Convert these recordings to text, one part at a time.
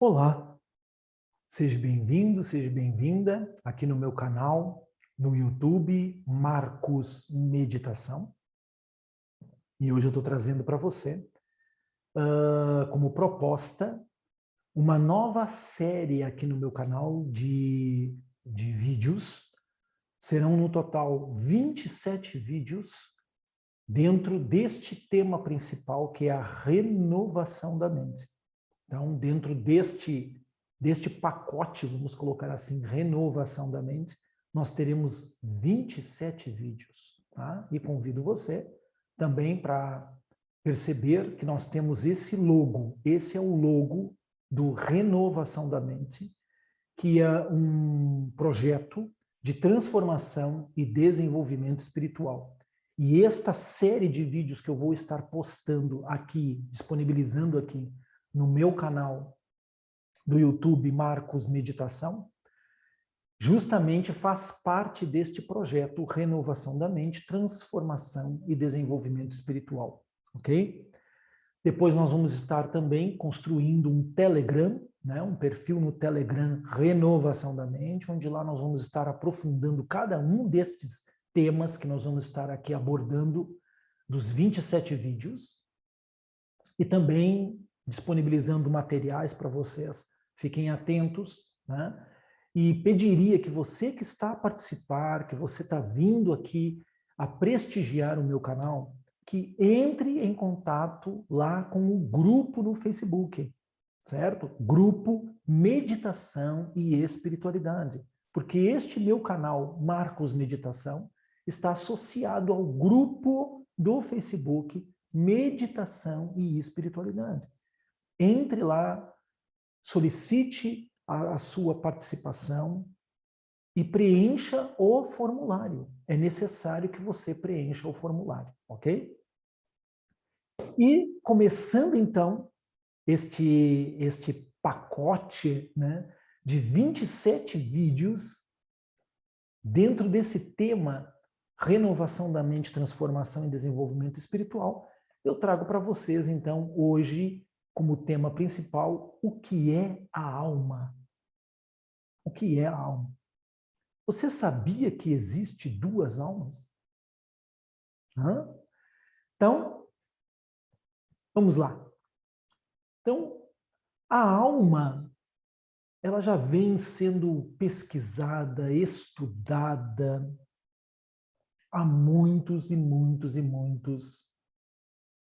Olá, seja bem-vindo, seja bem-vinda aqui no meu canal, no YouTube, Marcos Meditação. E hoje eu estou trazendo para você, como proposta, uma nova série aqui no meu canal de vídeos. Serão no total 27 vídeos dentro deste tema principal, que é a renovação da mente. Então, dentro deste pacote, vamos colocar assim, renovação da mente, nós teremos 27 vídeos. Tá? E convido você também para perceber que nós temos esse logo. Esse é o logo do Renovação da Mente, que é um projeto de transformação e desenvolvimento espiritual. E esta série de vídeos que eu vou estar postando aqui, disponibilizando aqui no meu canal do YouTube Marcos Meditação, justamente faz parte deste projeto Renovação da Mente, Transformação e Desenvolvimento Espiritual, ok? Depois nós vamos estar também construindo um Telegram, né, um perfil no Telegram Renovação da Mente, onde lá nós vamos estar aprofundando cada um destes temas que nós vamos estar aqui abordando dos 27 vídeos e também disponibilizando materiais para vocês. Fiquem atentos, né? E pediria que você que está a participar, que você está vindo aqui a prestigiar o meu canal, que entre em contato lá com o grupo no Facebook, certo? Grupo Meditação e Espiritualidade. Porque este meu canal, Marcos Meditação, está associado ao grupo do Facebook Meditação e Espiritualidade. Entre lá, solicite a sua participação e preencha o formulário. É necessário que você preencha o formulário, ok? E começando então este pacote, né, de 27 vídeos dentro desse tema renovação da mente, transformação e desenvolvimento espiritual, eu trago para vocês então hoje como tema principal o que é a alma. O que é a alma? Você sabia que existe duas almas? Hã? Então, vamos lá. Então, a alma, ela já vem sendo pesquisada, estudada há muitos e muitos e muitos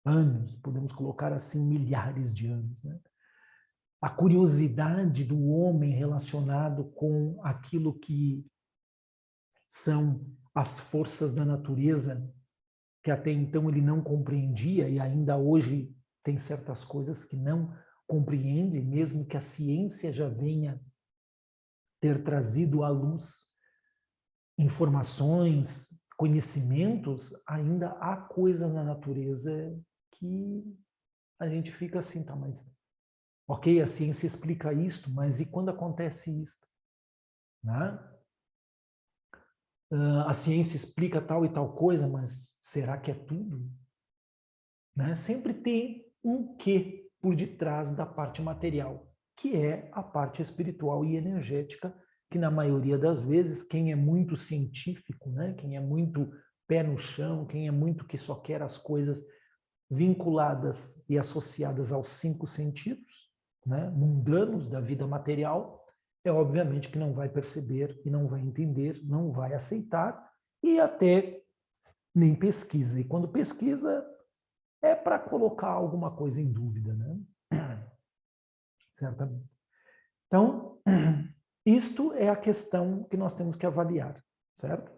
anos, podemos colocar assim, milhares de anos, né? A curiosidade do homem relacionado com aquilo que são as forças da natureza, que até então ele não compreendia e ainda hoje tem certas coisas que não compreende, mesmo que a ciência já venha ter trazido à luz informações, conhecimentos, ainda há coisas na natureza que a gente fica assim, tá, mas ok, a ciência explica isto, mas e quando acontece isto? Né? A ciência explica tal e tal coisa, mas será que é tudo? Né? Sempre tem um quê por detrás da parte material, que é a parte espiritual e energética, que na maioria das vezes, quem é muito científico, né? Quem é muito pé no chão, quem é muito que só quer as coisas vinculadas e associadas aos 5 sentidos, né? Mundanos da vida material, é obviamente que não vai perceber e não vai entender, não vai aceitar e até nem pesquisa. E quando pesquisa, é para colocar alguma coisa em dúvida, né? Certamente. Então, isto é a questão que nós temos que avaliar, certo?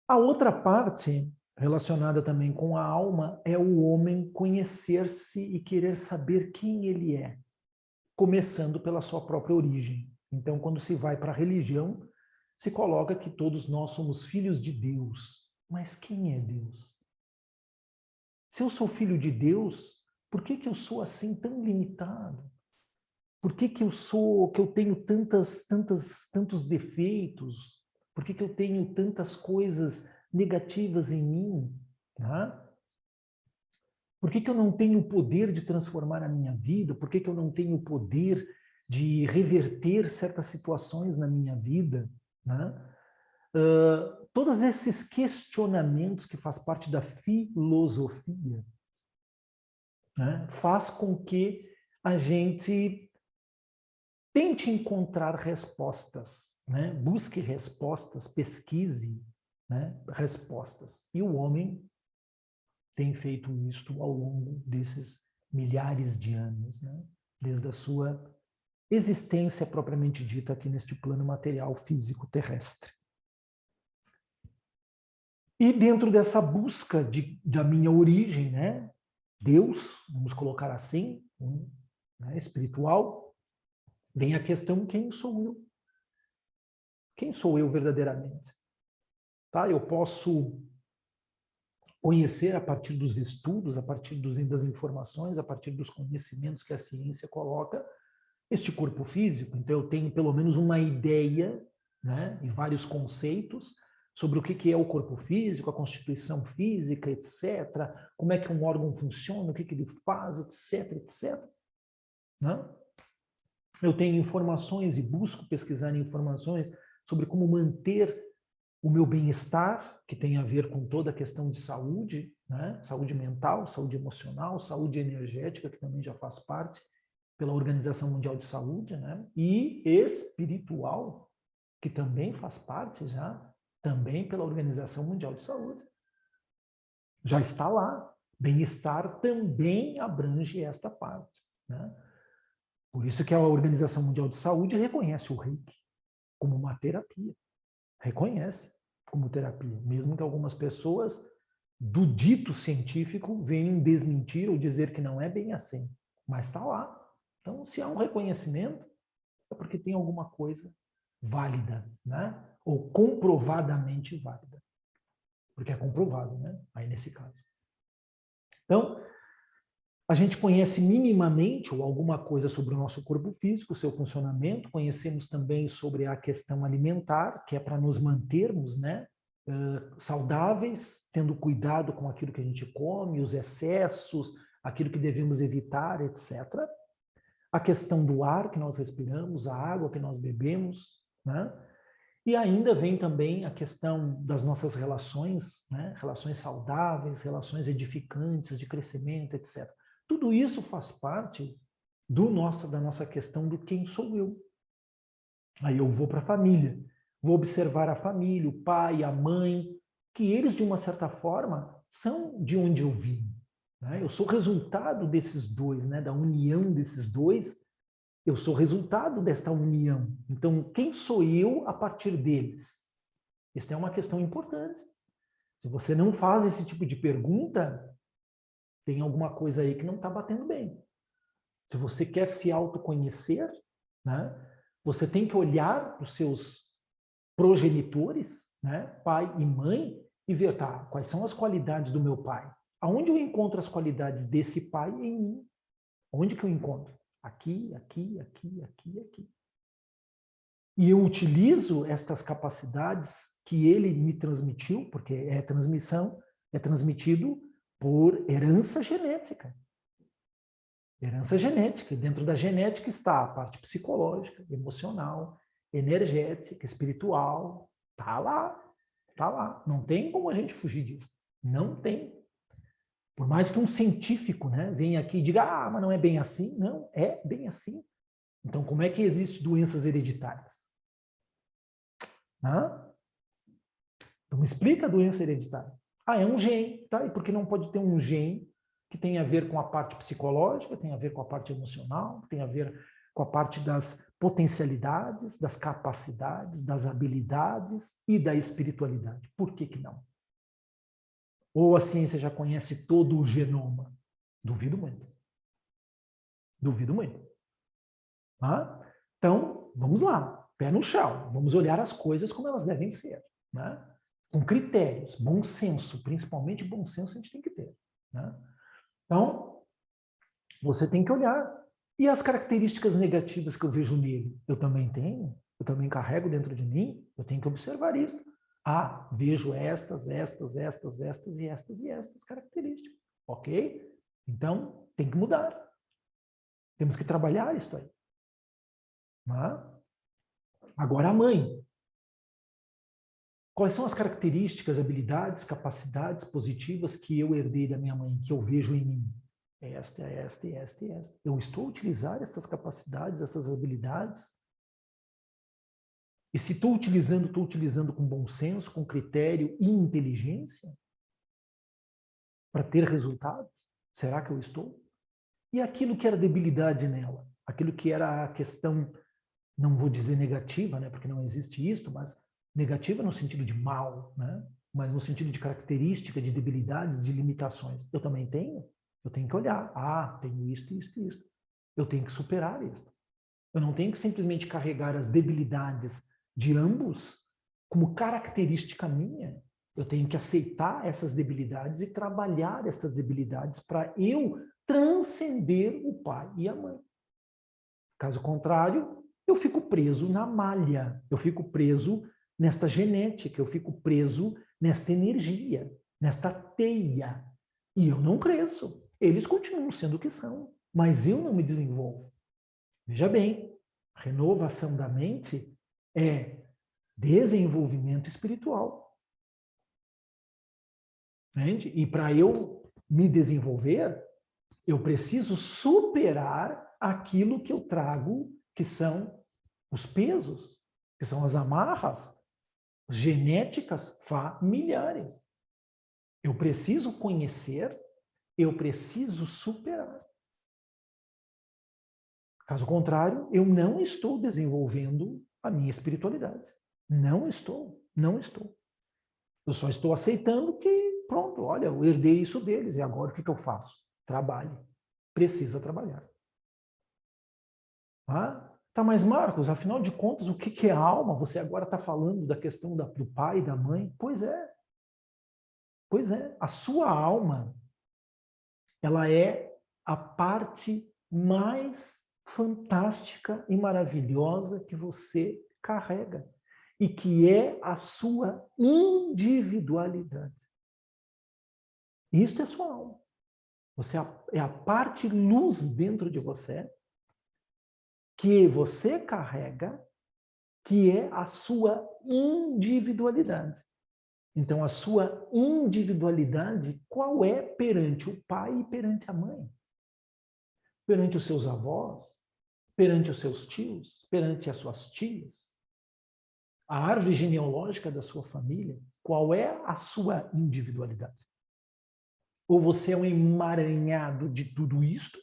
A outra parte relacionada também com a alma é o homem conhecer-se e querer saber quem ele é, começando pela sua própria origem. Então, quando se vai para a religião, se coloca que todos nós somos filhos de Deus. Mas quem é Deus? Se eu sou filho de Deus, por que que eu sou assim tão limitado? Por que que eu tenho tantos defeitos? Por que que eu tenho tantas coisas negativas em mim? Tá? Por que que eu não tenho o poder de transformar a minha vida? Por que que eu não tenho o poder de reverter certas situações na minha vida? Né? Todos esses questionamentos que faz parte da filosofia, né, faz com que a gente tente encontrar respostas, né? Busque respostas, pesquise, né, respostas. E o homem tem feito isto ao longo desses milhares de anos, né? Desde a sua existência propriamente dita aqui neste plano material físico terrestre. E dentro dessa busca da minha origem, né, Deus, vamos colocar assim, né, espiritual, vem a questão: quem sou eu? Quem sou eu verdadeiramente? Tá? Eu posso conhecer a partir dos estudos, a partir das informações, a partir dos conhecimentos que a ciência coloca, este corpo físico. Então eu tenho pelo menos uma ideia, né, e vários conceitos sobre o que é o corpo físico, a constituição física, etc. Como é que um órgão funciona, o que ele faz, etc, etc. Né? Eu tenho informações e busco pesquisar informações sobre como manter o meu bem-estar, que tem a ver com toda a questão de saúde, né? Saúde mental, saúde emocional, saúde energética, que também já faz parte pela Organização Mundial de Saúde, né? E espiritual, que também faz parte já, também pela Organização Mundial de Saúde. Já está lá. Bem-estar também abrange esta parte, né? Por isso que a Organização Mundial de Saúde reconhece o Reiki como uma terapia. Reconhece como terapia, mesmo que algumas pessoas do dito científico venham desmentir ou dizer que não é bem assim, mas está lá. Então, se há um reconhecimento, é porque tem alguma coisa válida, né? Ou comprovadamente válida. Porque é comprovado, né? Aí nesse caso. Então, a gente conhece minimamente ou alguma coisa sobre o nosso corpo físico, o seu funcionamento, conhecemos também sobre a questão alimentar, que é para nos mantermos, né, saudáveis, tendo cuidado com aquilo que a gente come, os excessos, aquilo que devemos evitar, etc. A questão do ar que nós respiramos, a água que nós bebemos, né? E ainda vem também a questão das nossas relações, né? Relações saudáveis, relações edificantes, de crescimento, etc. Tudo isso faz parte da nossa questão do quem sou eu. Aí eu vou para a família, vou observar a família, o pai, a mãe, que eles, de uma certa forma, são de onde eu vim. Né? Eu sou resultado desses dois, né? Da união desses dois. Eu sou resultado desta união. Então, quem sou eu a partir deles? Esta é uma questão importante. Se você não faz esse tipo de pergunta, tem alguma coisa aí que não está batendo bem. Se você quer se autoconhecer, né, você tem que olhar para os seus progenitores, né, pai e mãe, e ver, tá, quais são as qualidades do meu pai? Aonde eu encontro as qualidades desse pai em mim? Onde que eu encontro? Aqui, aqui, aqui, aqui, aqui. E eu utilizo estas capacidades que ele me transmitiu, porque é transmissão, é transmitido por herança genética. Herança genética. E dentro da genética está a parte psicológica, emocional, energética, espiritual. Está lá. Está lá. Não tem como a gente fugir disso. Não tem. Por mais que um científico, né, venha aqui e diga, ah, mas não é bem assim. Não, é bem assim. Então, como é que existem doenças hereditárias? Hã? Então, me explica a doença hereditária. Ah, é um gene, tá? E por que não pode ter um gene que tem a ver com a parte psicológica, tem a ver com a parte emocional, tem a ver com a parte das potencialidades, das capacidades, das habilidades e da espiritualidade? Por que que não? Ou a ciência já conhece todo o genoma? Duvido muito. Duvido muito. Tá? Então, vamos lá, pé no chão. Vamos olhar as coisas como elas devem ser. Né? Com critérios, bom senso, principalmente bom senso a gente tem que ter. Né? Então, você tem que olhar. E as características negativas que eu vejo nele, eu também tenho, eu também carrego dentro de mim, eu tenho que observar isso. Ah, vejo estas e estas características. Ok? Então, tem que mudar. Temos que trabalhar isso aí. Tá? Agora, a mãe. Quais são as características, habilidades, capacidades positivas que eu herdei da minha mãe, que eu vejo em mim? Esta. Eu estou a utilizar essas capacidades, essas habilidades? E se estou utilizando com bom senso, com critério e inteligência para ter resultados? Será que eu estou? E aquilo que era debilidade nela, aquilo que era a questão, não vou dizer negativa, né, porque não existe isso, mas negativa no sentido de mal, né, mas no sentido de característica, de debilidades, de limitações. Eu também tenho? Eu tenho que olhar. Ah, tenho isto. Eu tenho que superar isto. Eu não tenho que simplesmente carregar as debilidades de ambos como característica minha. Eu tenho que aceitar essas debilidades e trabalhar essas debilidades para eu transcender o pai e a mãe. Caso contrário, eu fico preso na malha, eu fico preso nesta genética, eu fico preso nesta energia, nesta teia. E eu não cresço. Eles continuam sendo o que são, mas eu não me desenvolvo. Veja bem, a renovação da mente é desenvolvimento espiritual. Entende? E para eu me desenvolver, eu preciso superar aquilo que eu trago, que são os pesos, que são as amarras genéticas familiares. Eu preciso conhecer, eu preciso superar. Caso contrário, eu não estou desenvolvendo a minha espiritualidade. Não estou. Eu só estou aceitando que, pronto, olha, eu herdei isso deles, e agora o que eu faço? Trabalhe. Precisa trabalhar. Tá, mas Marcos, afinal de contas, o que é alma? Você agora está falando da questão do pai e da mãe? Pois é. A sua alma, ela é a parte mais fantástica e maravilhosa que você carrega e que é a sua individualidade. Isto é sua alma. Você é a parte luz dentro de você que você carrega, que é a sua individualidade. Então, a sua individualidade, qual é perante o pai e perante a mãe? Perante os seus avós? Perante os seus tios? Perante as suas tias? A árvore genealógica da sua família? Qual é a sua individualidade? Ou você é um emaranhado de tudo isto,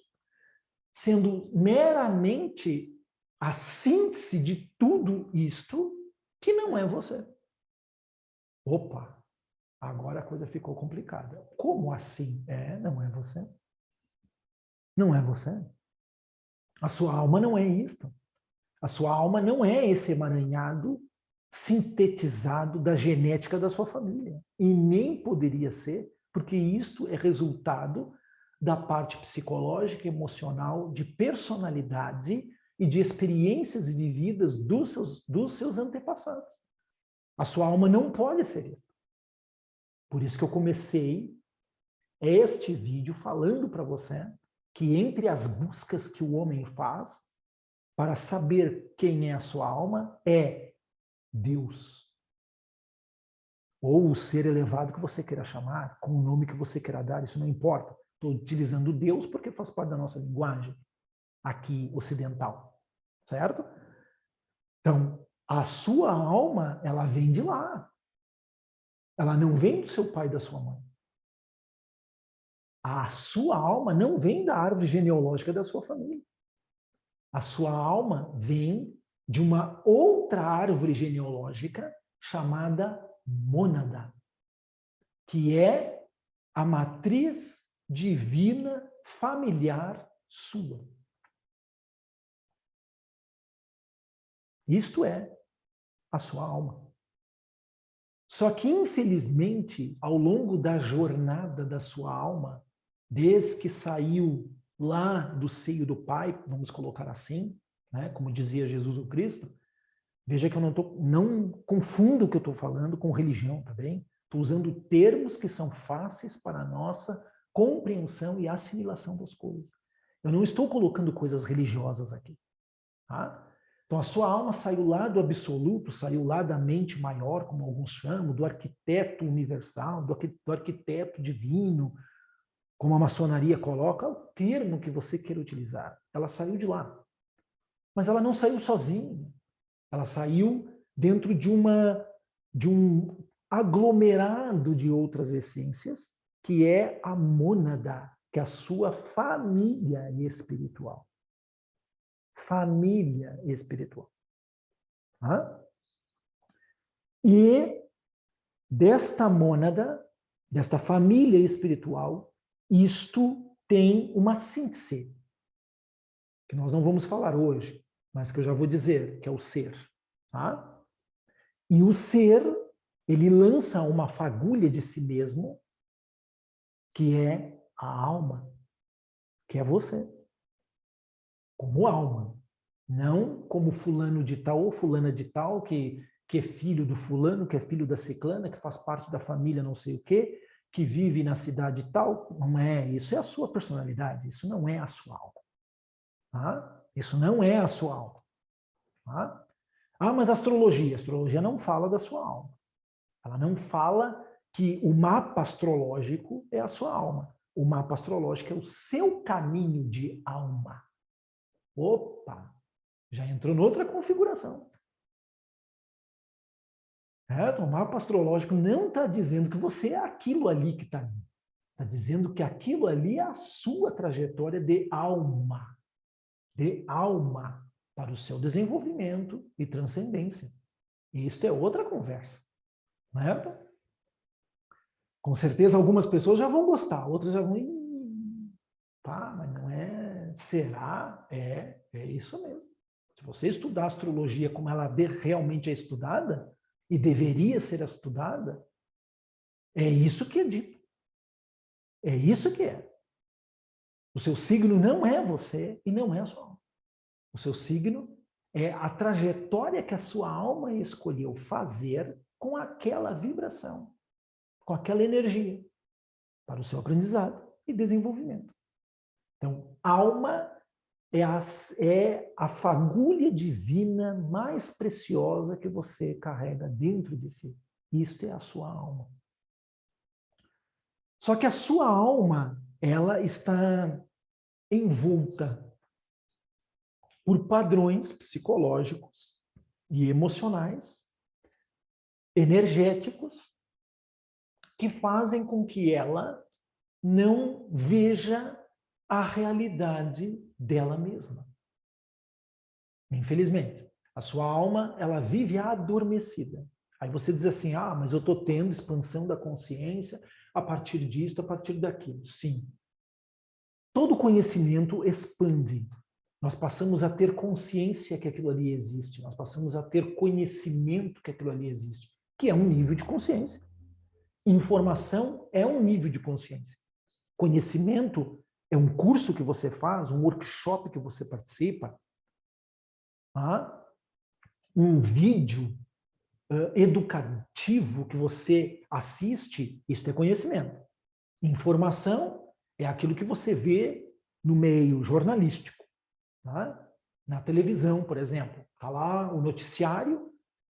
sendo meramente a síntese de tudo isto que não é você? Opa, agora a coisa ficou complicada. Como assim? Não é você. Não é você. A sua alma não é isto. A sua alma não é esse emaranhado sintetizado da genética da sua família. E nem poderia ser, porque isto é resultado da parte psicológica, emocional, de personalidade e de experiências vividas dos seus antepassados. A sua alma não pode ser isso. Por isso que eu comecei este vídeo falando para você que entre as buscas que o homem faz para saber quem é a sua alma é Deus. Ou o ser elevado que você queira chamar, com o nome que você queira dar, isso não importa. Estou utilizando Deus porque faz parte da nossa linguagem aqui ocidental, certo? Então, a sua alma, ela vem de lá. Ela não vem do seu pai e da sua mãe. A sua alma não vem da árvore genealógica da sua família. A sua alma vem de uma outra árvore genealógica chamada mônada, que é a matriz divina familiar sua. Isto é a sua alma. Só que, infelizmente, ao longo da jornada da sua alma, desde que saiu lá do seio do Pai, vamos colocar assim, né, como dizia Jesus o Cristo, veja que eu não confundo o que eu estou falando com religião, tá bem? Estou usando termos que são fáceis para a nossa compreensão e assimilação das coisas. Eu não estou colocando coisas religiosas aqui. Tá? Então, a sua alma saiu lá do absoluto, saiu lá da mente maior, como alguns chamam, do arquiteto universal, do arquiteto divino, como a maçonaria coloca, o termo que você queira utilizar. Ela saiu de lá. Mas ela não saiu sozinha. Ela saiu dentro de um aglomerado de outras essências, que é a mônada, que é a sua família espiritual. Família espiritual. Tá? E desta mônada, desta família espiritual, isto tem uma síntese, que nós não vamos falar hoje, mas que eu já vou dizer, que é o ser. Tá? E o ser, ele lança uma fagulha de si mesmo, que é a alma, que é você. Como alma. Não como fulano de tal ou fulana de tal, que é filho do fulano, que é filho da ciclana, que faz parte da família não sei o quê, que vive na cidade tal. Não é, isso é a sua personalidade, isso não é a sua alma. Tá? Isso não é a sua alma. Tá? Ah, mas a astrologia não fala da sua alma. Ela não fala que o mapa astrológico é a sua alma. O mapa astrológico é o seu caminho de alma. Opa! Já entrou noutra configuração. O mapa astrológico não está dizendo que você é aquilo ali que está ali. Está dizendo que aquilo ali é a sua trajetória de alma. De alma para o seu desenvolvimento e transcendência. E isso é outra conversa. Certo? Com certeza algumas pessoas já vão gostar, outras já vão... Tá, mas não é... Será? É isso mesmo. Se você estudar astrologia como ela realmente é estudada, e deveria ser estudada, é isso que é dito. É isso que é. O seu signo não é você e não é a sua alma. O seu signo é a trajetória que a sua alma escolheu fazer com aquela vibração, com aquela energia, para o seu aprendizado e desenvolvimento. Então, alma é a fagulha divina mais preciosa que você carrega dentro de si. Isto é a sua alma. Só que a sua alma, ela está envolta por padrões psicológicos e emocionais, energéticos, que fazem com que ela não veja a realidade dela mesma. Infelizmente, a sua alma, ela vive adormecida. Aí você diz assim, ah, mas eu estou tendo expansão da consciência a partir disso, a partir daquilo. Sim. Todo conhecimento expande. Nós passamos a ter consciência que aquilo ali existe. Nós passamos a ter conhecimento que aquilo ali existe, que é um nível de consciência. Informação é um nível de consciência. Conhecimento é um curso que você faz, um workshop que você participa, um vídeo educativo que você assiste, isso é conhecimento. Informação é aquilo que você vê no meio jornalístico. Tá? Na televisão, por exemplo. Está lá o noticiário,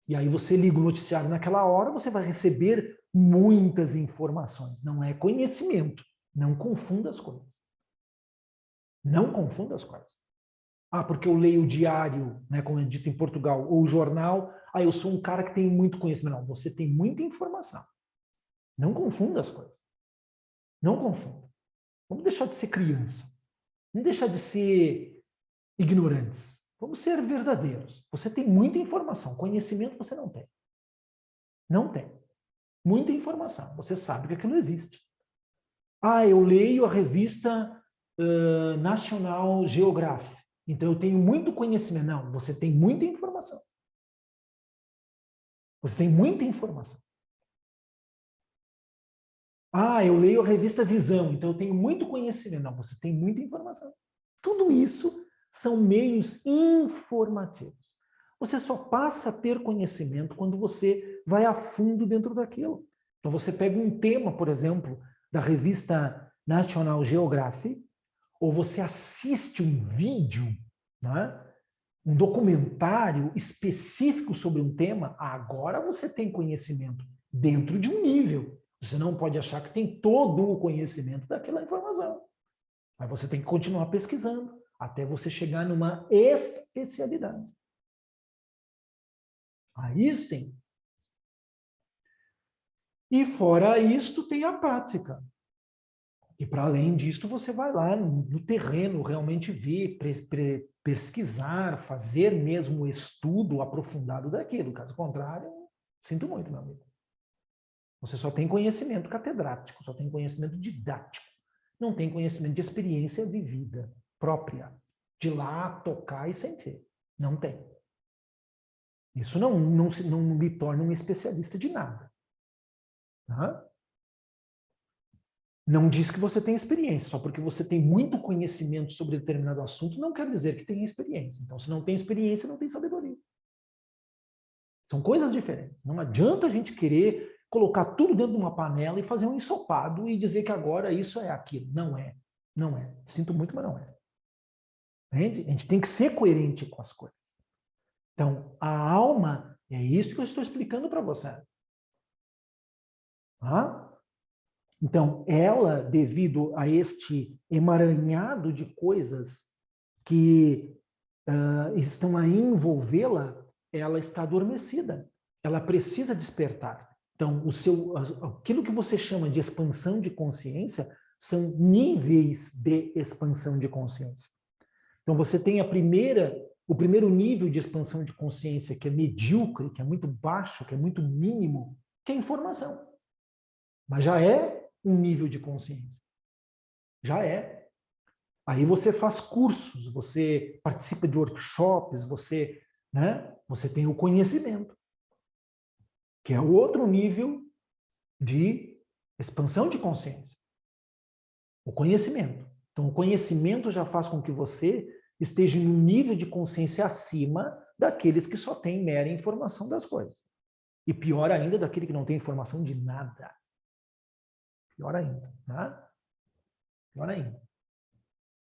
e aí você liga o noticiário naquela hora, você vai receber muitas informações. Não é conhecimento. Não confunda as coisas. Não confunda as coisas. Ah, porque eu leio o diário, né, como é dito em Portugal, ou o jornal, eu sou um cara que tem muito conhecimento. Não, você tem muita informação. Não confunda as coisas. Não confunda. Vamos deixar de ser criança. Vamos deixar de ser ignorantes. Vamos ser verdadeiros. Você tem muita informação. Conhecimento você não tem. Não tem. Muita informação. Você sabe que aquilo existe. Ah, eu leio a revista National Geographic. Então eu tenho muito conhecimento. Não, você tem muita informação. Você tem muita informação. Ah, eu leio a revista Visão. Então eu tenho muito conhecimento. Não, você tem muita informação. Tudo isso são meios informativos. Você só passa a ter conhecimento quando você vai a fundo dentro daquilo. Então você pega um tema, por exemplo, da revista National Geographic, ou você assiste um vídeo, né? Um documentário específico sobre um tema, agora você tem conhecimento dentro de um nível. Você não pode achar que tem todo o conhecimento daquela informação. Mas você tem que continuar pesquisando até você chegar numa especialidade. Aí sim. E fora isto, tem a prática. E para além disso, você vai lá no terreno, realmente ver, pesquisar, fazer mesmo o estudo aprofundado daquilo. Caso contrário, sinto muito, meu amigo. Você só tem conhecimento catedrático, só tem conhecimento didático. Não tem conhecimento de experiência vivida, própria. De lá tocar e sentir. Não tem. Isso não lhe torna um especialista de nada. Tá? Não diz que você tem experiência. Só porque você tem muito conhecimento sobre determinado assunto, não quer dizer que tem experiência. Então, se não tem experiência, não tem sabedoria. São coisas diferentes. Não adianta a gente querer colocar tudo dentro de uma panela e fazer um ensopado e dizer que agora isso é aquilo. Não é. Não é. Sinto muito, mas não é. Entende? A gente tem que ser coerente com as coisas. Então, a alma, é isso que eu estou explicando para você. Tá? Então, ela, devido a este emaranhado de coisas que estão a envolvê-la, ela está adormecida. Ela precisa despertar. Então, aquilo que você chama de expansão de consciência são níveis de expansão de consciência. Então, você tem o primeiro nível de expansão de consciência, que é medíocre, que é muito baixo, que é muito mínimo, que é informação. Mas já é um nível de consciência. Já é. Aí você faz cursos, você participa de workshops, você tem o conhecimento, que é o outro nível de expansão de consciência. O conhecimento. Então, o conhecimento já faz com que você esteja em um nível de consciência acima daqueles que só têm mera informação das coisas. E pior ainda, daquele que não tem informação de nada. Pior ainda, né? Pior ainda.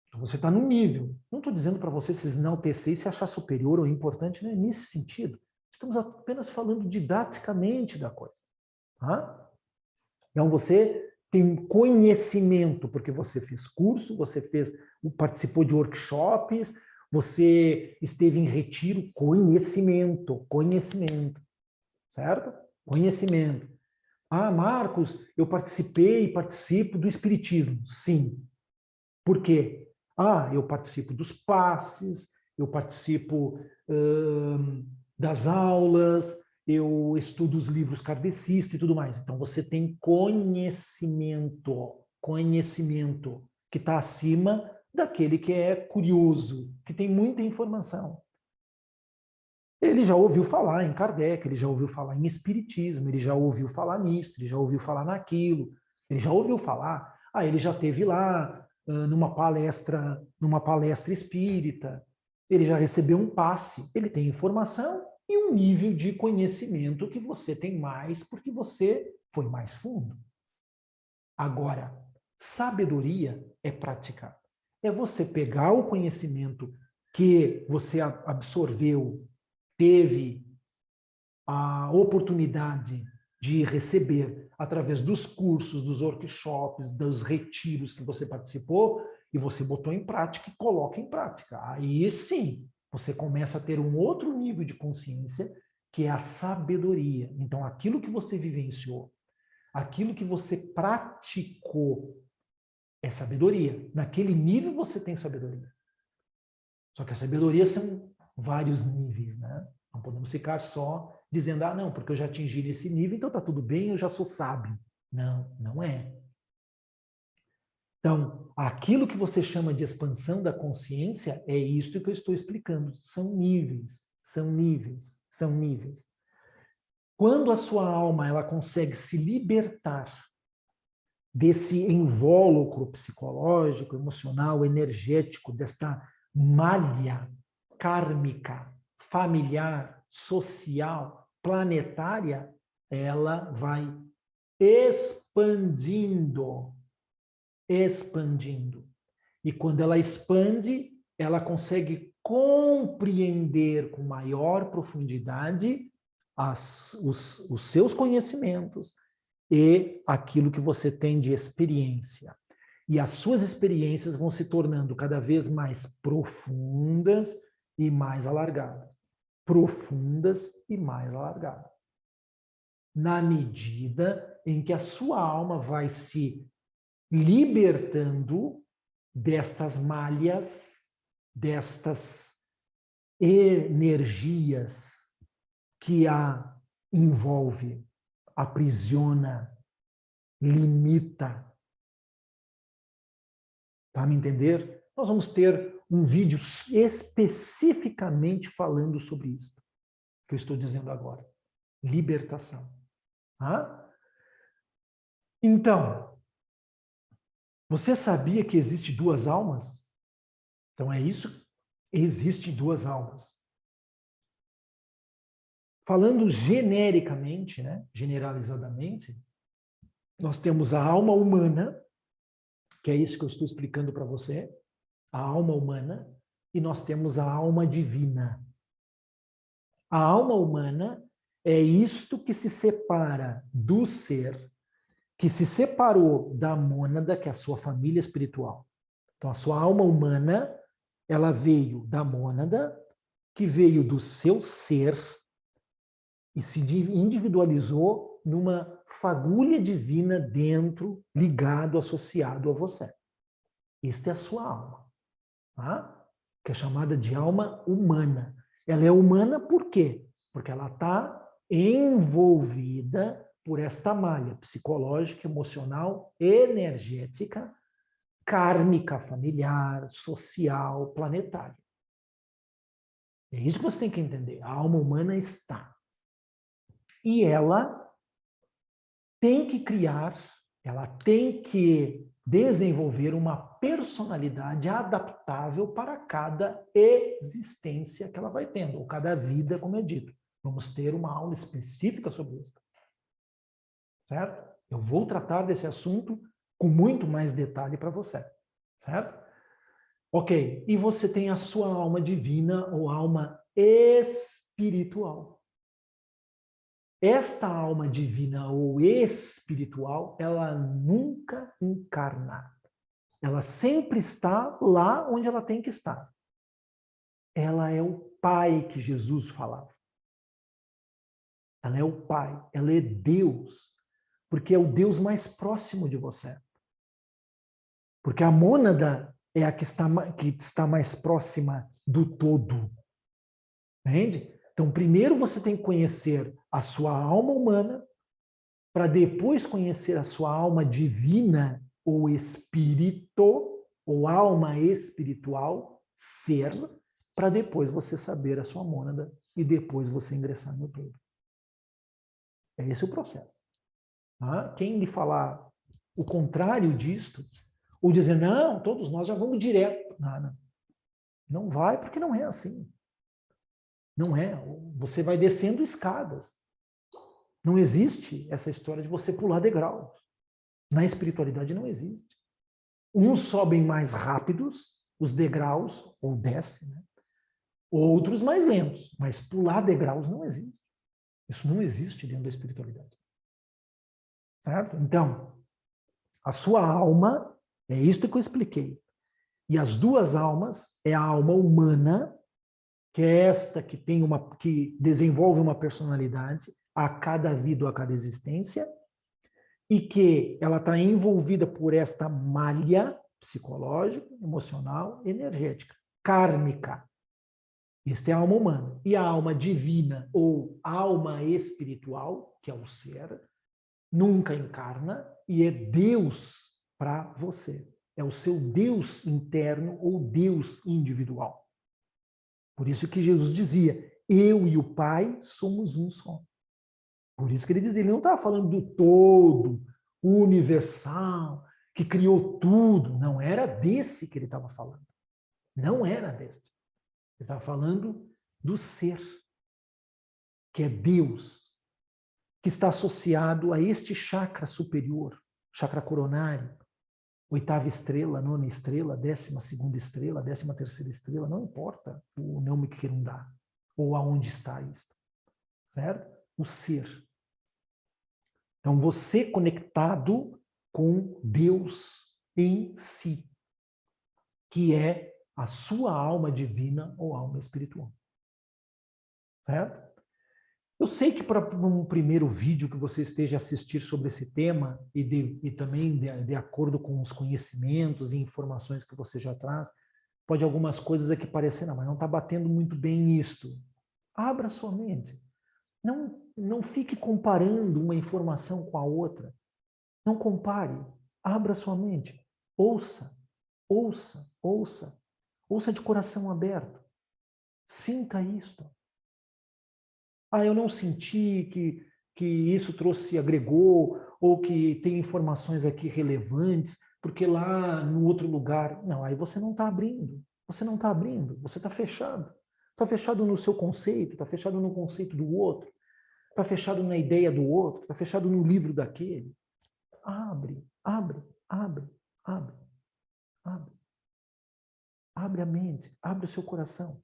Então, você está num nível. Não estou dizendo para você se enaltecer e se achar superior ou importante, não é nesse sentido. Estamos apenas falando didaticamente da coisa. Tá? Então, você tem conhecimento, porque você fez curso, você participou de workshops, você esteve em retiro, conhecimento, certo? Conhecimento. Ah, Marcos, eu participo do Espiritismo. Sim. Por quê? Ah, eu participo dos passes, eu participo das aulas, eu estudo os livros kardecistas e tudo mais. Então, você tem conhecimento que está acima daquele que é curioso, que tem muita informação. Ele já ouviu falar em Kardec, ele já ouviu falar em Espiritismo, ele já ouviu falar nisso, ele já ouviu falar naquilo, ele já ouviu falar, ele já teve lá numa palestra espírita, ele já recebeu um passe, ele tem informação e um nível de conhecimento que você tem mais porque você foi mais fundo. Agora, sabedoria é praticar. É você pegar o conhecimento que você absorveu, teve a oportunidade de receber através dos cursos, dos workshops, dos retiros que você participou, e você botou em prática e coloca em prática. Aí sim, você começa a ter um outro nível de consciência, que é a sabedoria. Então, aquilo que você vivenciou, aquilo que você praticou, é sabedoria. Naquele nível você tem sabedoria. Só que a sabedoria são vários níveis, né? Não podemos ficar só dizendo, não, porque eu já atingi esse nível, então tá tudo bem, eu já sou sábio. Não, não é. Então, aquilo que você chama de expansão da consciência é isto que eu estou explicando. São níveis, são níveis, são níveis. Quando a sua alma ela consegue se libertar desse invólucro psicológico, emocional, energético, desta malha kármica, familiar, social, planetária, ela vai expandindo expandindo. E quando ela expande, ela consegue compreender com maior profundidade os seus conhecimentos e aquilo que você tem de experiência. E as suas experiências vão se tornando cada vez mais profundas e mais alargadas. Profundas e mais alargadas. Na medida em que a sua alma vai se libertando destas malhas, destas energias que a envolve, aprisiona, limita. Para me entender? Nós vamos ter um vídeo especificamente falando sobre isso que eu estou dizendo agora. Libertação. Tá? Então, você sabia que existe duas almas? Então é isso? Existem duas almas. Falando genericamente, né, generalizadamente, nós temos a alma humana, que é isso que eu estou explicando para você, a alma humana, e nós temos a alma divina. A alma humana é isto que se separa do ser, que se separou da mônada, que é a sua família espiritual. Então, a sua alma humana, ela veio da mônada, que veio do seu ser, e se individualizou numa fagulha divina dentro, ligado, associado a você. Esta é a sua alma, tá? Que é chamada de alma humana. Ela é humana por quê? Porque ela está envolvida por esta malha psicológica, emocional, energética, kármica, familiar, social, planetária. É isso que você tem que entender. A alma humana está. E ela tem que criar, ela tem que desenvolver uma personalidade adaptável para cada existência que ela vai tendo, ou cada vida, como é dito. Vamos ter uma aula específica sobre isso. Certo? Eu vou tratar desse assunto com muito mais detalhe para você. Certo? Ok. E você tem a sua alma divina ou alma espiritual. Esta alma divina ou espiritual, ela nunca encarna. Ela sempre está lá onde ela tem que estar. Ela é o Pai que Jesus falava. Ela é o Pai, ela é Deus, porque é o Deus mais próximo de você. Porque a mônada é a que está mais próxima do todo. Entende? Então, primeiro você tem que conhecer a sua alma humana, para depois conhecer a sua alma divina, ou espírito, ou alma espiritual, ser, para depois você saber a sua mônada e depois você ingressar no todo. É esse o processo. Tá? Quem lhe falar o contrário disto, ou dizer, não, todos nós já vamos direto. Não, não vai, porque não é assim. Não é. Você vai descendo escadas. Não existe essa história de você pular degraus. Na espiritualidade não existe. Uns sobem mais rápidos, os degraus, ou descem, né? Outros mais lentos, mas pular degraus não existe. Isso não existe dentro da espiritualidade. Certo? Então, a sua alma, é isto que eu expliquei. E as duas almas é a alma humana, que é esta que desenvolve uma personalidade a cada vida, a cada existência, e que ela está envolvida por esta malha psicológica, emocional, energética, kármica. Esta é a alma humana. E a alma divina, ou alma espiritual, que é o ser, nunca encarna e é Deus para você. É o seu Deus interno ou Deus individual. Por isso que Jesus dizia, eu e o Pai somos um só. Por isso que ele dizia, ele não estava falando do todo, universal, que criou tudo. Não era desse que ele estava falando. Não era desse. Ele estava falando do ser, que é Deus, que está associado a este chakra superior, chakra coronário, 8ª estrela, 9ª estrela, 12ª estrela, 13ª estrela, não importa o nome que queiram dar, ou aonde está isto, certo? O ser. Então, você conectado com Deus em si, que é a sua alma divina ou alma espiritual. Certo? Eu sei que para um primeiro vídeo que você esteja a assistir sobre esse tema, e também de acordo com os conhecimentos e informações que você já traz, pode algumas coisas aqui parecer, não, mas não está batendo muito bem isto. Abra sua mente. Não fique comparando uma informação com a outra. Não compare. Abra sua mente. Ouça, ouça, ouça. Ouça de coração aberto. Sinta isto. Eu não senti que isso agregou, ou que tem informações aqui relevantes, porque lá no outro lugar... Não, aí você não está abrindo. Você não está abrindo, você está fechado. Está fechado no seu conceito, está fechado no conceito do outro, está fechado na ideia do outro, está fechado no livro daquele. Abre, abre, abre, abre, abre. Abre a mente, abre o seu coração.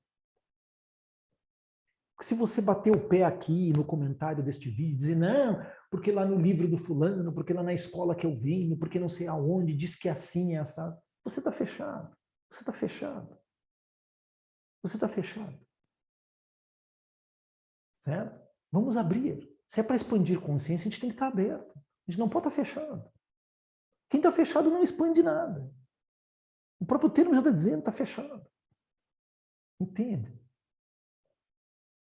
Se você bater o pé aqui no comentário deste vídeo, dizer, não, porque lá no livro do fulano, porque lá na escola que eu venho, porque não sei aonde, diz que é assim, é assado. Você está fechado. Você está fechado. Você está fechado. Certo? Vamos abrir. Se é para expandir consciência, a gente tem que estar aberto. A gente não pode estar fechado. Quem está fechado não expande nada. O próprio termo já está dizendo, está fechado. Entende?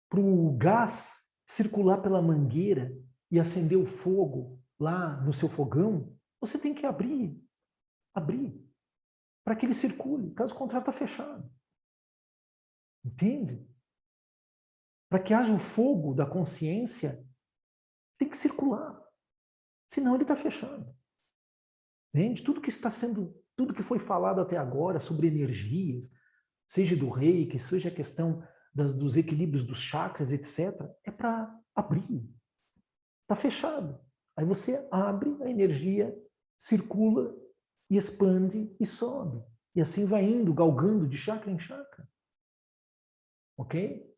Para o gás circular pela mangueira e acender o fogo lá no seu fogão, você tem que abrir, para que ele circule. Caso contrário, está fechado. Entende? Para que haja o fogo da consciência, tem que circular. Senão ele está fechado. Entende? Tudo que foi falado até agora sobre energias, seja do reiki, seja a questão dos equilíbrios dos chakras, etc., é para abrir. Está fechado. Aí você abre, a energia circula e expande e sobe. E assim vai indo, galgando de chakra em chakra. Ok?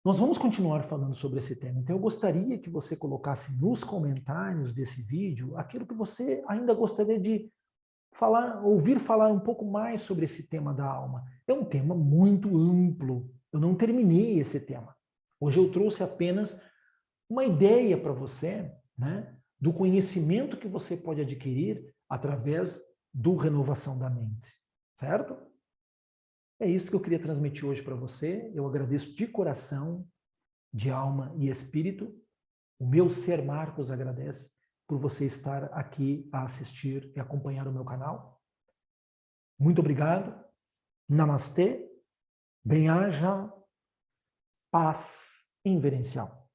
Nós vamos continuar falando sobre esse tema. Então eu gostaria que você colocasse nos comentários desse vídeo aquilo que você ainda gostaria de ouvir falar um pouco mais sobre esse tema da alma. É um tema muito amplo. Eu não terminei esse tema. Hoje eu trouxe apenas uma ideia para você, né, do conhecimento que você pode adquirir através do Renovação da Mente. Certo? É isso que eu queria transmitir hoje para você. Eu agradeço de coração, de alma e espírito. O meu ser Marcos agradece por você estar aqui a assistir e acompanhar o meu canal. Muito obrigado. Namastê. Bem-haja. Paz inverencial.